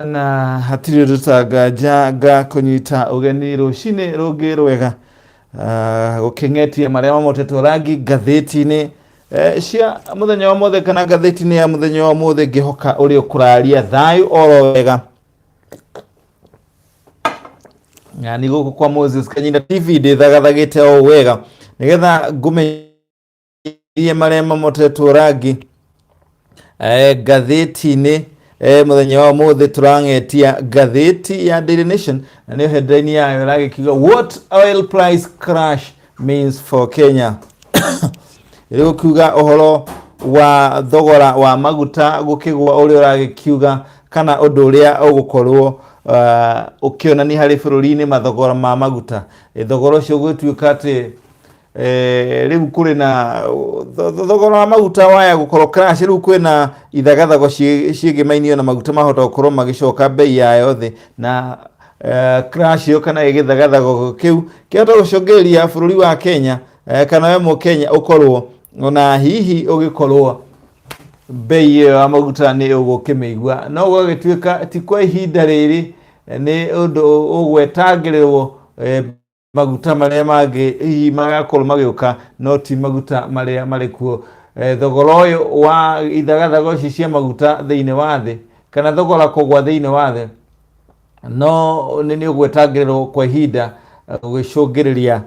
na hatiri rutagaja kunyita ugeni rucini rungi rwega gukingetia maria mamotetwo rangi ngathĩti-inĩ cia muthenya wa mothe kana ngathĩti-inĩ ya muthenya wa mothe ngihoka uri ukuraria thayu oro wega ni guku kwa Moses Kanyinda TV ndithagathagite o wega nigetha ngumenyithie maria mamotetwo rangi ngathĩti-inĩ muthenya wa mothe turangetia ngathĩti ya Daily Nation na niyo headline yayo iragikiuga what oil price crash means for Kenya. Iri kuga ohoro wa thogora wa maguta gukigwa uri uragikiuga kana undu uria ugukorwo ukionani hari bururi-ini mathogora ma maguta thogora ucio gwituika ati riu kuri na thogora wa maguta waya gukorwo crash riu kwina ithagathago ciigimainio na maguta mahota gukorwo magicoka bei yayo thi na crash yo kana igithagathago kiu kihota gucungiria bururi wa Kenya kana we mu Kenya ukorwo ona hihi ugikorwo bei ya maguta ni ugukimigwa no gugituika ti kwa ihinda riri ni undu ugwetangirirwo maguta maria mangĩ hihi magakorwo magĩũka no ti maguta maria marĩkuo thogora ũyũ wa ithagathago ici cia maguta thĩinĩ wa thĩ kana thogora kũgwa thĩinĩ wa thĩ no nĩ ũgwetangĩrĩrwo kwa ihinda gũgĩcũngĩrĩria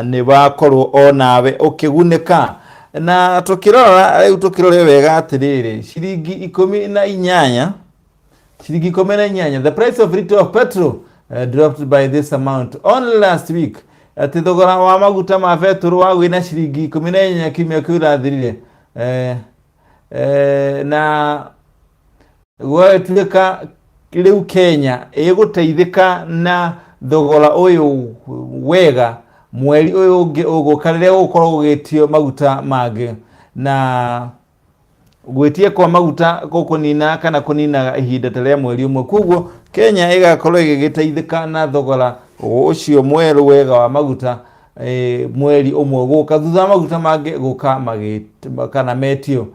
nĩ wakorwo o nawe ũkĩgunĩka na tũkĩrora rĩu tũkĩrore wega atĩrĩrĩ ciringi 18 the price of liter of petrol dropped by this amount only last week. Ati thogora wa maguta ma betũrũ wa gwĩna ciringi 14 kiumia kĩu irathirire na gwatuĩka rĩu Kenya ĩgũteithĩka na thogora ũyũ wega mweri ũyũ ũngĩ ũgũka rĩrĩa gũkorwo gũgĩtio maguta mangĩ na gwitie kwa maguta gukunina kana kunina ihinda taria mweri umwe kuguo Kenya igakorwo igigiteithika na thogora ucio mweru wega wa maguta mweri umwe guka thutha maguta mangi guka kana metio.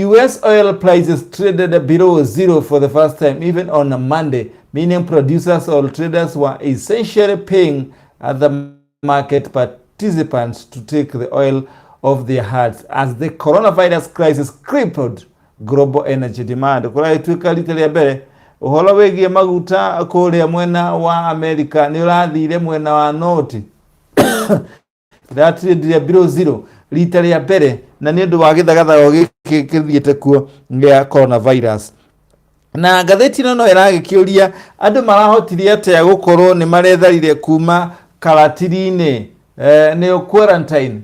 US oil prices traded below zero for the first time even on a Monday, meaning producers or traders were essentially paying other market participants to take the oil of their hearts as the coronavirus crisis crippled global energy demand. Kura ituika rita ria mbere uhoro wigie maguta kuria mwena wa America ni urathire mwena wa north that is below zero rita ria mbere na ni ndu wa githagathago gikithiete kuo ya coronavirus. Na ngathĩti no iragikiuria andu marahotirie atia gukorwo ni maretharire kuma karatiri-ini ni quarantine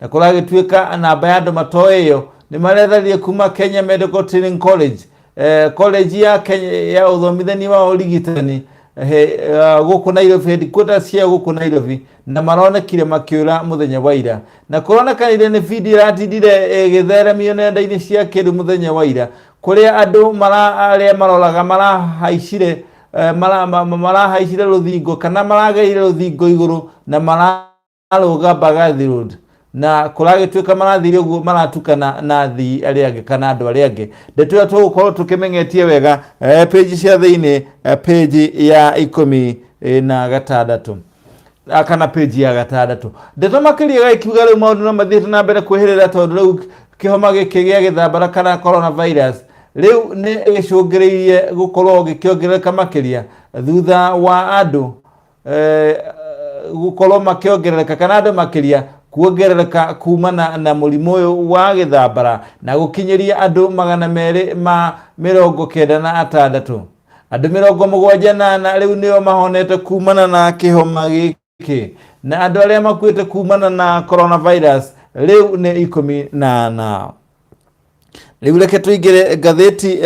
na kuragituika namba ya andu matoeyo ni maretharie kuma Kenya Medical Training College college ya Kenya ya uthomithania wa urigitani guku Nairobi headquarters cia guku Nairobi na maronekire makiura muthenya wa ira na kuronekanire ni video iratindire githeremio nenda-ini cia kiru muthenya wa ira kuria andu maroraga marahaicire marahaicire ruthingo kana marageire ruthingo iguru na mararuga Mbagathi Road na kuragituika marathire uguo maratukana na thi aria angi kana andu aria angi ndetu tugukorwo tukimenyetie wega page cia thiini page ya 16 kana page ya 6 ndeto makiria gaikiuga riu maundu no mathiete na mbere kwihirira tondu riu kihoma giki gia githambara kana coronavirus riu ni gicungiririe gukorwo gikiongerereka makiria thutha wa andu gukorwo makiongerereka kana andu makiria kuongerereka kumana na murimu uyu wa githambara na gukinyiria andu 296 andu 78 riu nio mahonete kumana na kihoma giki na andu aria makuite kumana na coronavirus riu ni 18. Riu reke tuingire ngathĩti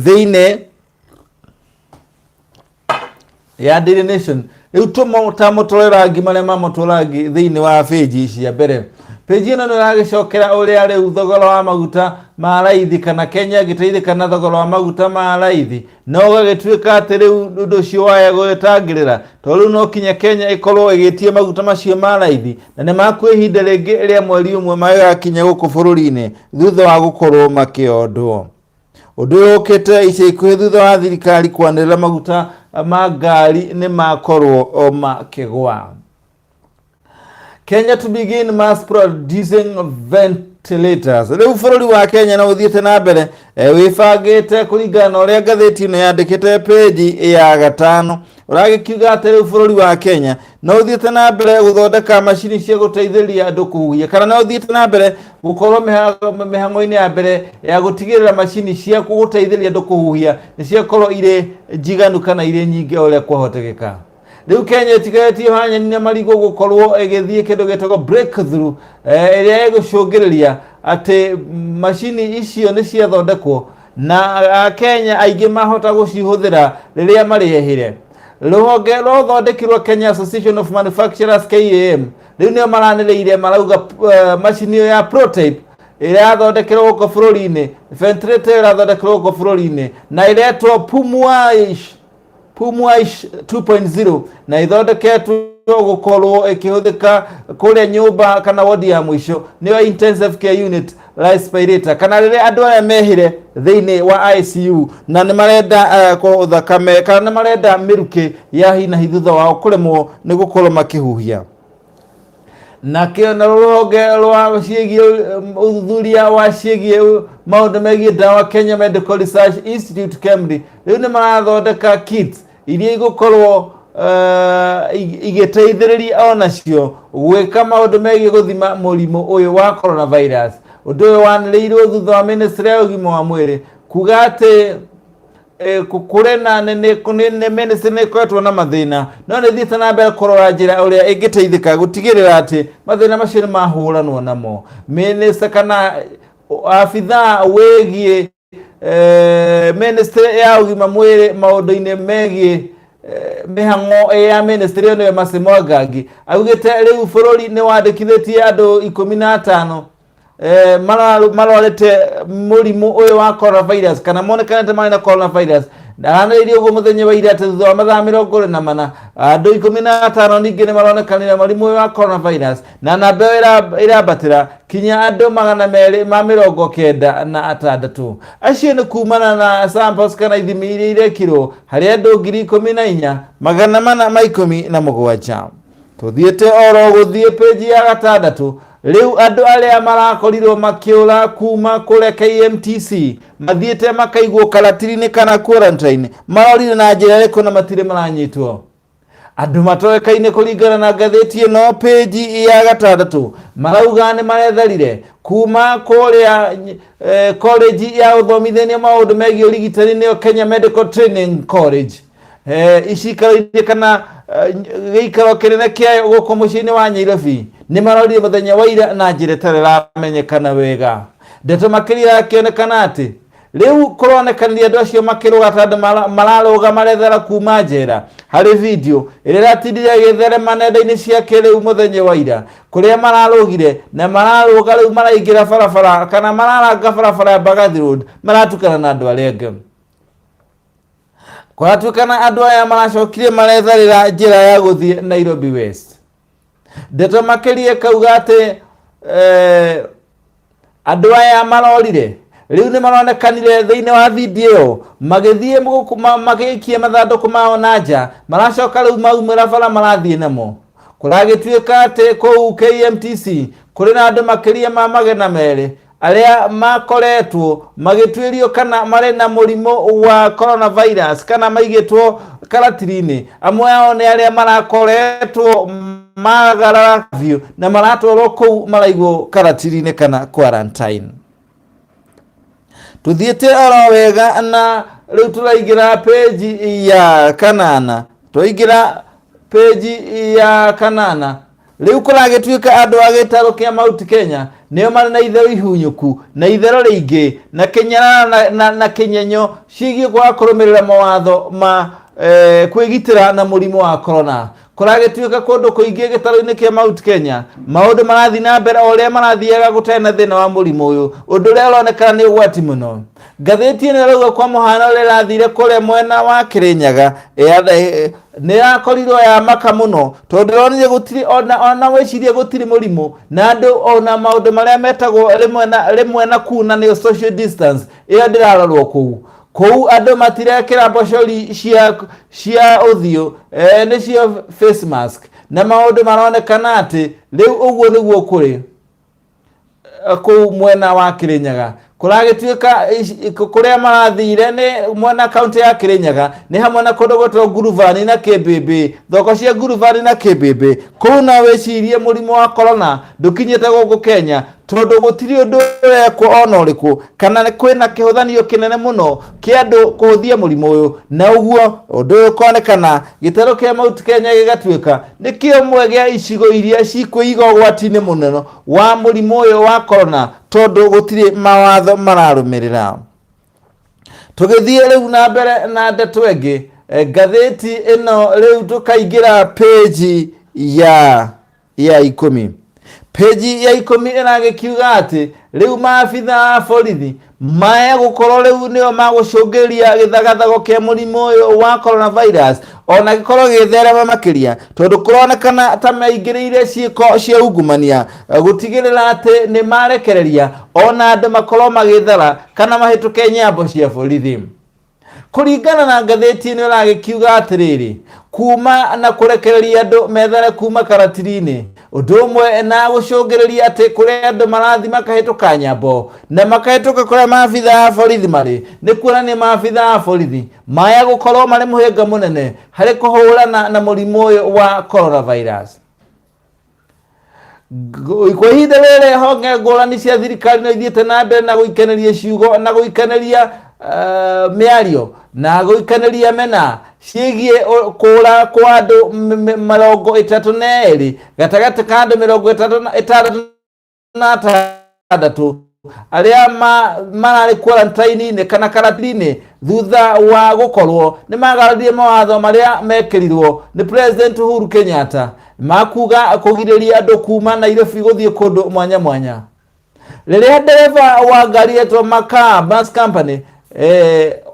thiine ya Daily Nation riu tamutũrangi maria mamutũrangi thiini wa page cia mbere. Page ino ni ragicokera uria riu thogora wa maguta ma raithi kana Kenya giteithika na thogora wa maguta ma raithi no gagituika ati riu undu ucio waya gwetangirira to riu no kinya Kenya ikorwo igitie maguta macio ma raithi na ni makwihinda ringi ria mweri umwe magakinya guku bururi-ini thutha wa gukorwo makiondwo. Undu ukite ica ikuhi thutha wa thirikari kwanĩrĩra maguta ma ngari nĩ makorwo makĩgwa. Kenya to begin mass producing ventilators. Riu bururi wa Kenya na uthiete na mbere wifangite kuringana na uria ngatheti ino yandikite page ya 5 uragikiuga ati riu bururi wa Kenya na uthiete na mbere guthondeka machini cia guteithĩrĩria andu kuhuhia kana na uthiete na mbere gukorwo mihango-ini ya mbere ya gutigirira machini cia guteithĩrĩria andu kuhuhia ni ciakorwo ire njiganu kana ire nyingi uria kwahotekeka. Riu Kenya itigaretie hanya marigo gukorwo igithie kindu gitagwo breakthrough iria igucungiriria ati machini icio ni ciathondekwo na Kenya aingi mahota gucihuthira riria marihehire. Ruhonge ruthondekirwo Kenya Association of Manufacturers KAM riu nio maranĩrĩire marauga machini ya prototype iria yathondekirwo guko bururi-ini, ventilator irathondekirwo guko bururi-ini na iretwo Pumwaish 2.0 na ithondeketwo gukorwo ikihuthika kuria nyumba kana wodi ya mwisho niyo intensive care unit respirator kana riria andu aya mehire thiini wa ICU na ni marenda ko thakame kana ni marenda miruki ya hina hithutha wao kuremwo ni gukorwo makihuhia. Na kiona ruhonge rwa ciĩgie uthuthuria wa ciĩgie maundu megie dawa Kenya Medical Research Institute KEMRI riu ni marathondeka kits iria igukorwo igiteithĩrĩria onacio gwika maundu megie guthima murimu uyu wa coronavirus. Undu uyu wanĩrĩirwo thutha wa ministry ya ũgima wa mwĩrĩ kuga ati kukure na nene ministry nĩ ĩkoretwo na mathĩna no nĩ thiĩte na mbere kũrora njĩra ũrĩa ĩngĩteithĩka gũtigĩrĩra atĩ mathĩna macio nĩ mahũranwo namo. Minister kana afitha wĩgie ministry ya ũgima mwĩrĩ maũndũ-inĩ megie mĩhang'o ya ministry ĩyo nĩyo Mercy Mwangangi augĩte rĩu bũrũri nĩ wandĩkithĩtie andũ 15 marwarĩte mũrimũ ũyũ wa coronavirus kana monekanĩte marĩ na coronavirus. Ndaranĩirie ũguo mũthenya wa ira atĩ thutha wa mathaa 24 andũ 15 ningĩ nĩ maronekanire mũrimũ ũyũ wa coronavirus na namba ĩyo ĩrambatĩra kinya andũ 296. Acio nĩ kumana na samples kana ithimi iria irekirwo harĩ andũ 14,417. Tuthiĩte oro gũthiĩ page ya 6. Riu andu aria marakorirwo makiura kuma kure KMTC mathiete makaigwo karatiri-ini kana quarantine marorire na njira ĩrĩkũ na matire maranyitwo. Andu matoekaine kuringana na ngatheti ĩno page ya 6 marauga nĩ maretharire kuma kuria college ya uthomithania maundu megie urigitani niyo Kenya Medical Training College icikaro-inĩ kana gĩikaro kĩnene kĩayo gũkũ mũciĩ-inĩ wa Nairobi nĩ marorire mũthenya wa ira na njĩra ĩtarĩ ĩramenyekana wega. Ndeto makĩria yakĩonekana atĩ riu kũronekanire andũ acio makĩrũga ta andũ mararũga marethera kuma njera harĩ video ĩrĩa ĩratindire ĩgĩtherema nenda-inĩ cia kĩrĩu mũthenya wa ira kũrĩa mararũgire na mararũga rĩu maraingĩra barabara kana mararanga barabara ya Mbagathi Road maratukana na andũ arĩa angĩ. Kwatuĩkana andũ aya maracokire maretharĩra njĩra ya gũthiĩ Nairobi West. Ndeto makĩria kauga atĩ andũ aya marorire riu nĩ maronekanire thĩinĩ wa video ĩyo magĩthiĩ magĩikia mathandũkũ mao na nja maracoka rĩu maumĩra bara marathiĩ namo. Kũragĩtuĩka atĩ kũu KMTC kũrĩ na andũ makĩria ma 200 aria makoretwo magĩtuĩrio kana marĩ na mũrimũ wa coronavirus kana maigĩtwo karatiri-inĩ. Amwe ao nĩ arĩa marakoretwo magarara biũ na maratwarwo kũu maraigwo karatiri-inĩ kana quarantine. Tuthiĩte oro wega na rĩu tũraingĩra page ya 8. Twaingĩra page ya 8 riu kũragĩtuĩka andũ a gĩtarũ kĩa Mount Kenya nĩo marĩ na itherũ ihunyũku na itherũ rĩingĩ na kĩnyarara na kĩnyenyo ciĩgiĩ kwaga kũrũmĩrĩra mawatho ma kwigitira na murimu wa corona kuragituika kundu kuingi gitaro-ini kia Mount Kenya maundu marathi na mbere oria marathiaga gutena thina wa murimu uyu undu uria uronekana ni ugwati muno. Ngathĩti ĩno ĩrauga kwa mũhano ũrĩa ĩrathire kũrĩa mwena wa Kirinyaga nĩ yakorirwo ya maka mũno tondũ ndĩronire gũtirĩ ona wĩcirie gũtirĩ mũrimũ na andũ ona maũndũ marĩa metagwo rĩmwe na kuna nĩ social distance ĩyo ndĩrarorwo kũu andũ matirekĩra mbocori cia ũthiũ nĩcio face mask na maũndũ maronekana atĩ rĩu ũguo nĩguo kũrĩ kũu mwena wa Kirinyaga kuragituika kuria marathire ni mwena kaunti ya Kirinyaga ni hamwe na kundu gwetwo Nguruvani na Kĩmbĩmbĩ thoko cia Nguruvani na Kĩmbĩmbĩ kũu na wĩcirie mũrimũ wa corona ndũkinyĩte gũkũ Kenya tondu gũtirĩ ũndũ ũrekwo ona ũrĩkũ kana kwĩna kĩhũthanio kĩnene mũno kĩa andũ kũhũthia mũrimũ ũyũ na ũguo ũndũ ũyũ ũkonekana gĩtaro kĩa Mount Kenya gĩgatuĩka nĩ kĩmwe gĩa icigo iria cikwĩiga ũgwati-inĩ mũnene wa mũrimũ ũyũ wa corona tondu gũtirĩ mawatho mararũmĩrĩra. Tũgĩthiĩ rĩu na mbere na ndeto ĩngĩ ngathĩti ĩno rĩu tũkaingĩra page ya 10. Page ya 10 ĩragĩkiuga atĩ rĩu maabitha a borithi maya gũkorwo rĩu nĩo magũcũngĩrĩria gĩthagathago kĩa mũrimũ ũyũ wa coronavirus ona gĩkorwo gĩtherema makĩria tondũ kũronekana ta maingĩrĩire ciĩko cia ungumania gũtigĩrĩra atĩ nĩ marekereria ona andũ makorwo magĩthara kana mahĩtũke nyambo cia borithi. Kũringana na ngathĩti ĩno ĩragĩkiuga atĩrĩrĩ kuma na kũrekereria andũ methare kuma karatiri-inĩ ũndũ ũmwe na gũcũngĩrĩria atĩ kũrĩa andũ marathi makahĩtũka nyambo na makahĩtũka kũrĩa maabitha a borithi marĩ nĩ kuonania maabitha a borithi maya gũkorwo marĩ mũhĩnga mũnene harĩ kũhũrana na mũrimũ ũyũ wa coronavirus. Kwa ihinda rĩrĩ honge ngũrani cia thirikari no ithiĩte na mbere na gũikaneria ciugo na gũikaneria mĩario na gũikaneria mena ciĩgiĩ kũra kwa andũ 32 gatagatĩ ka andũ 36 arĩa mararĩ quarantine-inĩ kana karatini-inĩ thutha wa gũkorwo nĩ magararirie mawatho marĩa mekĩrirwo nĩ President Uhuru Kenyatta makuga kũgirĩrĩria andũ kuma Nairobi gũthiĩ kũndũ mwanya mwanya. Rĩrĩa ndereba wa ngari yetwo Makaa Bus Company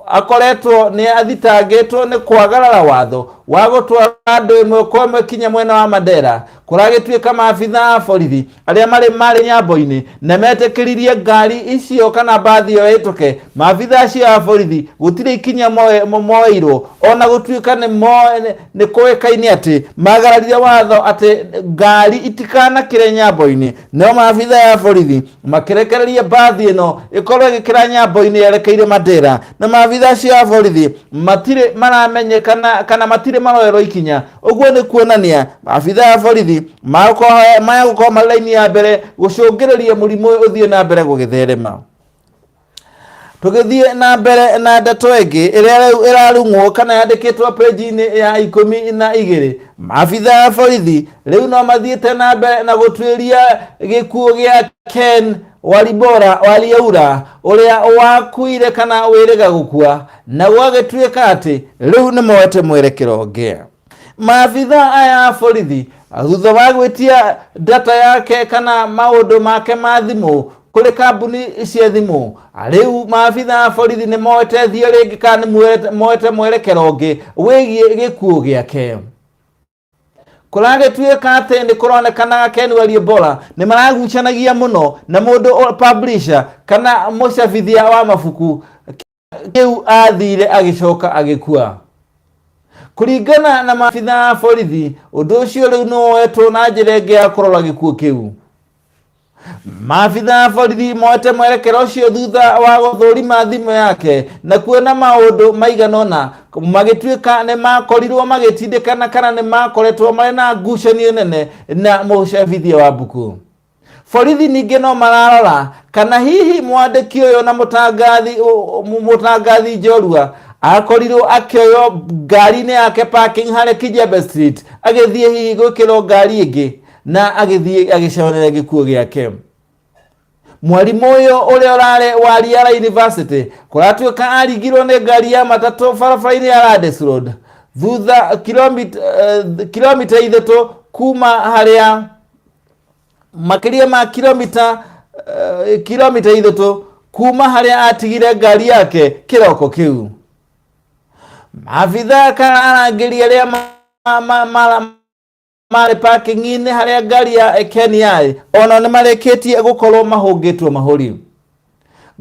akoretwo nĩ athitangĩtwo nĩ kwagarara watho wa gũtwara andũ ĩmwe kwa ĩmwe kinya mwena wa Mandera kuragĩtuĩka maabitha a borithi arĩa marĩ nyambo-inĩ na metĩkĩririe ngari icio kana mbathi ĩyo ĩhĩtũke maabitha acio a borithi gũtirĩ ikinya moeirwo ona gũtuĩka nĩ kũĩkaine atĩ magararire watho atĩ ngari itikanakĩre nyambo-inĩ no maabitha a borithi makĩrekereria mbathi ĩno ĩkorwo ĩgĩkĩra nyambo-inĩ yerekeire Mandera na maabitha acio a borithi matirĩ maramenyekana kana matirĩ maroerwo ikinya. Ũguo nĩ kuonania maabitha a borithi maya gũkorwo marĩ raini ya mbere gũcũngĩrĩria mũrimũ ũyũ ũthiĩ na mbere gũgĩtherema. Tũgĩthiĩ na mbere na ndeto ĩngĩ ĩrĩa ĩrarung'wo kana yandĩkĩtwo page-inĩ ya 12 maabitha a borithi rĩu no mathiĩte na mbere na gũtuĩria gĩkuũ gĩa Ken Walibora ũrĩa wakuire kana wĩrĩga gũkua na gwagĩtuĩka atĩ rĩu nĩ moete mwerekero ũngĩ. Maabitha aya a borithi thutha wa gwĩtia data yake kana maũndũ make ma thimũ kũrĩ kambuni cia thimũ rĩu maabitha a borithi nĩ moete thio rĩngĩ kana moete mwerekero ũngĩ wĩgiĩ gĩkuũ gĩake. Kũragĩtuĩka atĩ nĩ kũronekana Ken Walibora nĩ maragucanagia mũno na mũndũ publisher kana mũcabithia wa mabuku kĩu athire agĩcoka agĩkua. Kũringana na maabitha a borithi ũndũ ũcio rĩu nĩ woetwo na njĩra ĩngĩ ya kũrora gĩkuũ kĩu. Maabitha a borithi moete mwerekero ũcio thutha wa gũthũrima thimũ yake na kuona maũndũ maigana ũna magĩtuĩka nĩ makorirwo magĩtindĩkana kana nĩ makoretwo marĩ na ngucanio nene na mũcabithia wa mbuku. Borithi ningĩ no mararora kana hihi mwandĩki ũyũ na mũtangathi Njorua akorirwo akĩoywo ngari-inĩ yake parking harĩa Kijembe Street agĩthiĩ hihi gwĩkĩrwo ngari ĩngĩ na agĩthiĩ agĩconerera gĩkuũ gĩake. Mwarimũ ũyũ ũrĩa ũrarĩ wa Riara University kũratuĩka aringirwo nĩ ngari ya matatũ barabara-inĩ ya Lades Road thutha kilomita ithato kuma haria makiria ma kilomita ithato kuma haria atigire ngari yake kiroko kiu. Maabitha kana arangĩri arĩa marĩ parking-inĩ harĩa ngari ya Kenya ona nĩ marĩkĩtie gũkorwo mahũngĩtwo mahũri.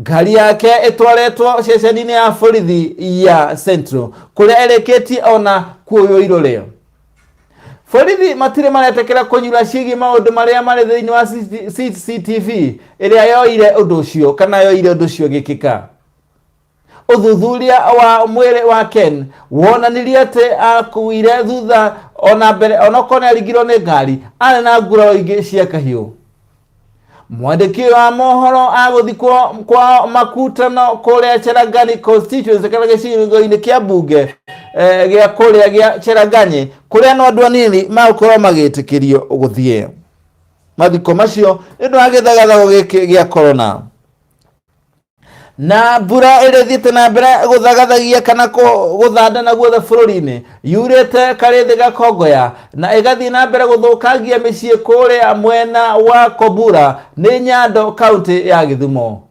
Ngari yake ĩtwaretwo ceceni-inĩ ya borithi ya Central kũrĩa ĩrĩkĩtie ona kuoywo irore. Borithi matirĩ maretĩkĩra kũnyura ciĩgiĩ maũndũ marĩa marĩ thĩinĩ wa CCTV ĩrĩa yoire ũndũ ũcio kana yoire ũndũ ũcio gĩkĩka. Uthuthuria wa mwĩrĩ wa Ken wonanirie atĩ akuire thutha ona mbere onako nĩarigirwo nĩ ngari arĩ na nguraro ingĩ cia kahiũ. Mwandĩki wa mohoro agũthikwo kwa makutano kũrĩa Cherangani constituency kana gĩcigo-inĩ kĩa mbunge gĩa kũrĩa gĩa Cherangani kũrĩa no andũ anini magũkorwo magĩtĩkĩrio gũthiĩ mathiko macio nĩ ũndũ wa gĩthagathago gĩkĩ gĩa corona. Na mbura ĩrĩa thiĩte na mbere gũthagathagia kana gũthandana guothe bũrũri-inĩ yurĩte karĩthĩ gakongoya na ĩgathiĩ na mbere gũthũkangia mĩciĩ kũrĩa mwena wa Kobura nĩ Nyando kaunti ya Githumo.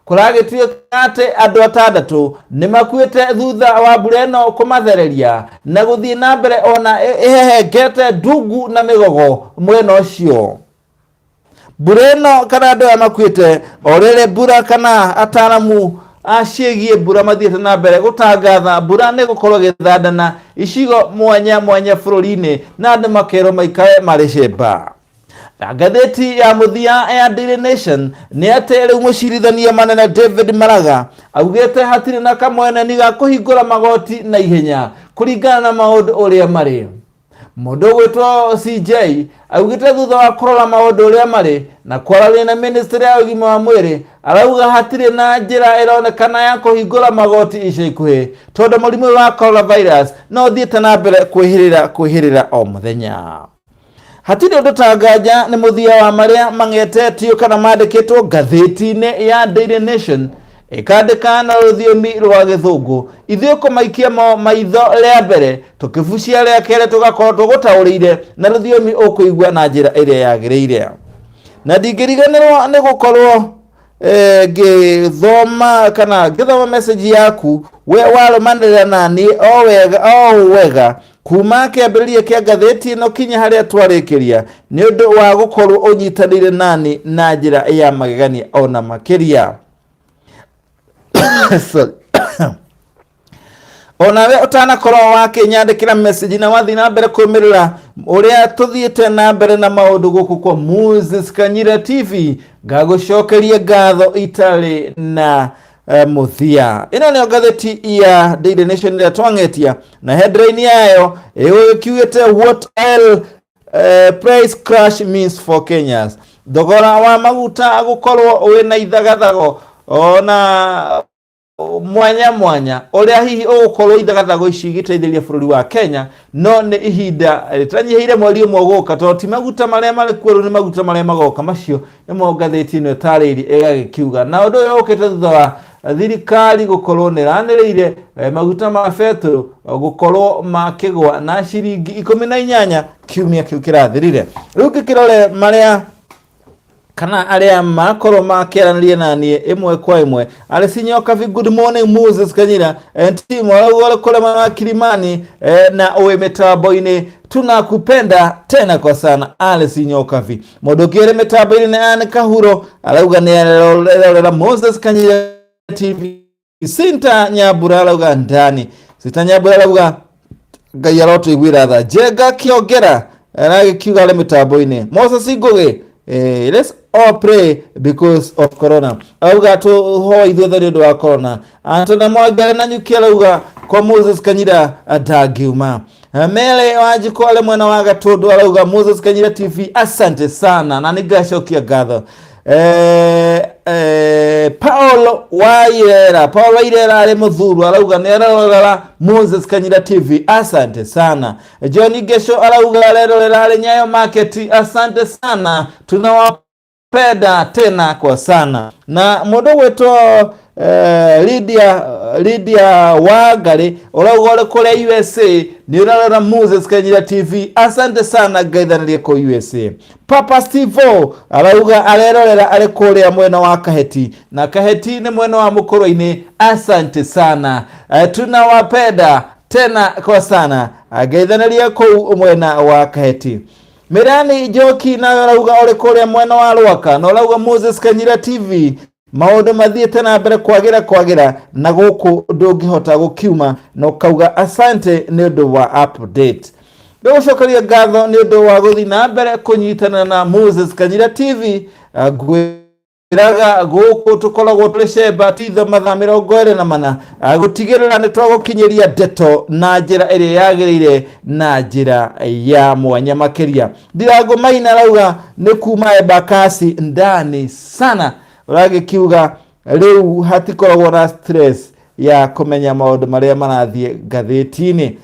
Kũragĩtuĩka atĩ andũ 6 nĩ makuĩte thutha wa mbura ĩno kũmathereria na gũthiĩ na mbere ona ĩhehengete ndungu na mĩgogo mwena ũcio. Mbura ĩno kana andũ aya makuĩte orĩrĩ mbura kana ataramu aciĩgiĩ mbura mathiĩte na mbere gũtangatha mbura nĩ gũkorwo gĩthandana icigo mwanya mwanya bũrũri-inĩ na andũ makerwo maikare marĩ cemba. Ngathĩti ya mũthia ya Daily Nation nĩ atĩ rĩu mũcirithania manene David Maraga augĩte hatirĩ na kamweneni ga kũhingũra magoti na ihenya kũringana na maũndũ ũrĩa marĩ. Mũndũ gwĩtwo CJ augĩte thutha wa kũrora maũndũ ũrĩa marĩ na kwaranĩria na ministry ya ũgima wa mwĩrĩ arauga hatirĩ na njĩra ĩronekana ya kũhingũra magoti ica ikuhĩ tondũ mũrimũ wa coronavirus no ũthiĩte na mbere kwĩhĩrĩra o mũthenya. Hatirĩ ũndũ ta nganja nĩ mũthia wa marĩa mang'etetio kana mandĩkĩtwo ngathĩti-inĩ ya Daily Nation ĩkandĩka na rũthiomi rwa gĩthũngũ. Ithuĩ kũmaikia maitho rĩa mbere tũkĩbucia rĩa kerĩ tũgakorwo tũgũtaũrĩire na rũthiomi ũkũigua na njĩra ĩrĩa yagĩrĩire. Na ndingĩriganĩrwo nĩ gũkorwo ngĩthoma message yaku we warũmanĩrĩra naniĩ o wega kuma kĩambĩrĩria kĩa ngathĩti ĩno kinya harĩa twarĩkĩria nĩ ũndũ wa gũkorwo ũnyitanĩire nani na njĩra ya magegania ona makĩria. Onawe ũtanakorwo wakĩnyandĩkĩra message na wathiĩ na mbere kũrũmĩrĩra ũrĩa tũthiĩte na mbere na maũndũ gũkũ kwa Moses Kanyira TV ngagũcokeria ngatho itarĩ na mũthia. Ĩno nĩyo ngathĩti ya Daily Nation ĩrĩa twang'etia na headline yayo ĩkiugĩte what oil price crash means for Kenyans. Thogora wa maguta gũkorwo wĩna ithagathago ona mwanya ũrĩa hihi ũgũkorwo ithagathago ici igĩteithĩrĩria bũrũri wa Kenya no nĩ ihinda rĩtanyihĩire mweri ũmwe gũka tondũ ti maguta marĩa marĩ kuo rĩu nĩ maguta marĩa magoka macio nĩmo ngathĩti ĩno ĩtarĩirie ĩgagĩkiuga. Na ũndũ ũyũ ũkĩte thutha wa thirikari gũkorwo nĩ ranĩrĩire maguta ma betũrũ gũkorwo makĩgwa na ciringi 18 kiumia kĩu kĩrathirire. Rĩu ngĩkĩrore marĩa kana arĩa makorwo makĩaranĩria naniĩ ĩmwe kwa ĩmwe arĩ Socio-economic. Good morning Moses Kanyira and team wale kule Kilimani na uwe mitambo-inĩ tunakupenda tena kwa sana ale Socio-economic. Mũndũ mitambo-inĩ na Anne Kahuro arauga nĩ arerorera Moses Kanyira TV. Sinta Nyambura arauga ndani Sinta Nyambura arauga Ngai arotũiguĩra tha. Jenga Kĩongera aragĩkiuga arĩ mitambo-inĩ. Moses Ngũgĩ let's all pray because of corona. Auga to ho ithuothe nĩ ũndũ wa corona. Antona Mwangare na nyuki arauga kwa Moses Kanyira ndagiuma. Mele Wanjikũ arĩ mwena wa Gatũndũ arauga Moses Kanyira TV asante sana na nĩngacokia ngatho. Paul Wairera arĩ mũthuru arauga nĩ arerorera Moses Kanyira TV asante sana. John Gesho arauga arerorera arĩ Nyayo Market asante sana tunawapenda tena kwa sana. Na mũndũ gwĩtwo Lydia Wangari ũrauga ũrĩ kũrĩa USA ni urarora Moses Kanyira TV. Asante sana gaithanarie ko USA. Papa Steve arauga arerorera ari kuria mwena wa Kaheti, na Kaheti ni mwena wa Mukoro-ini. Asante sana, tunawapenda tena kwa sana, gaithanarie ko mwena wa Kaheti. Mirani Joki na arauga uri kuria mwena wa Rwaka, na arauga Moses Kanyira TV maundu mathiete na mbere kwagira na guku ndungihota gukiuma, no kauga asante ni undu wa update. Ndugucokeria ngatho ni undu wa guthi na mbere kunyitana na Moses Kanyira TV. Gwiraga guku tukoragwo turi cemba titho mathaa 24 gutigirira ni twagukinyiria ndeto na njira iria yagirire na njira ya mwanya makiria. Ndirango Maina arauga ni kuma Embakasi ndani sana, uragikiuga riu hatikoragwo na stress ya kumenya maundu maria marathie ngatheti-ini.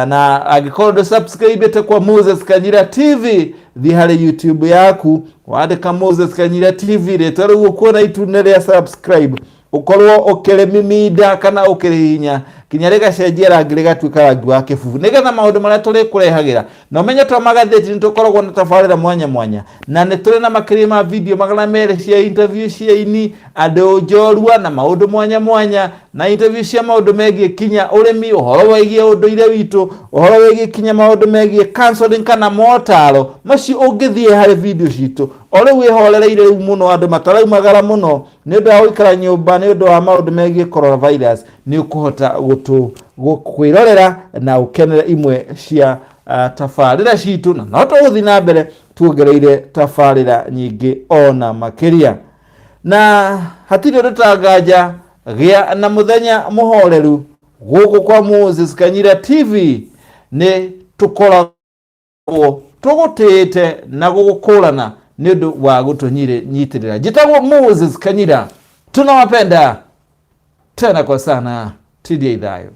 Na agikorwo ndu subscribe kwa Moses Kanyira TV, thi hari YouTube yaku wandika Moses Kanyira TV, rĩtwa rĩu ũkuona itune rĩa subscribe, ukorwo ukirimiminda kana ukirihinya kinya rigacenjia rangi rigatuika rangi wa kibubu, nigetha maundu maria turi kurehagira na umenye twa magatheti ni tukoragwo na tabarĩra mwanya mwanya, na ni turi na makiri ma video magana mere cia interview cia ini andu njorua na maundu mwanya mwanya, na interview cia maundu megie kinya urimi, uhoro wegie unduire witu, uhoro wegie kinya maundu megie counseling kana motaro maci ungithie hari video citu. Ore wihorereire muno andu mataraumagara muno ni undu wa guikara nyumba ni undu wa maundu megie coronavirus, ni ukuhota kwirorera na ukenera imwe cia tafarira citu, na no tuguthi na mbere tuongereire tafarira nyingi ona makiria. Na hatiri undu tangaja gia na muthenya muhoreru guku kwa Moses Kanyira TV, ni tukoragwo tugutite na gugukurana ni undu wa gutunyitirira. Jitagwo Moses Kanyira, tunawapenda tena kwa sana. Tidia idhayo.